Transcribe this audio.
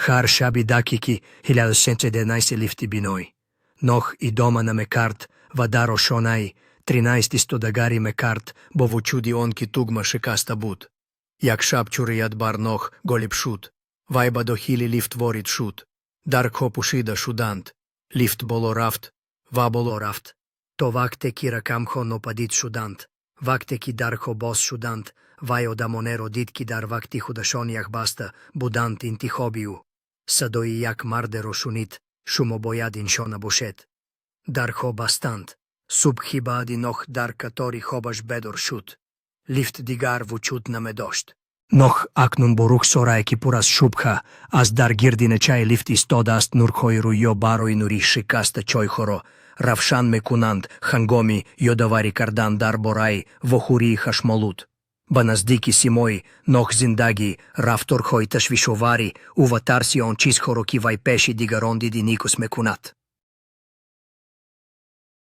Хар шаби дакики 1911 лифти биной. Нох и дома на мекарт, вадаро шонай, 13 стодагари мекарт, бо вучуди онки тугма шекаста буд. Як шапчури ядбар нох голип шут. Вайба до хили лифт ворит шут. Дарк хопушида шудант. Лифт боло рафт, ва боло рафт. То вактеки ракамхо нопадит шудант. Вактеки дархо бос шудант. Вайо да монеро дитки дар вакти худашониях баста, будант инти хобiju. Садо и як мардеро шунит, шумобоядин шона бушет. Дархо бастант. Суб хибади нох дар катори хобаш бедор шут. Лифт дигар вучут на медошт. Нох акнун борух сорайки пурас шубха, аз дар гирдине чай лифти стодаст нурхойру йо барой нури шикаста чойхоро, равшан мекунант, хангоми, йодавари кардан дар борай, вохури хашмолут. Баназдики симой, нох зиндаги, рафтор хойта швишовари, уватарси он чисхоро ки вайпеши дигаронди ди никос мекунат.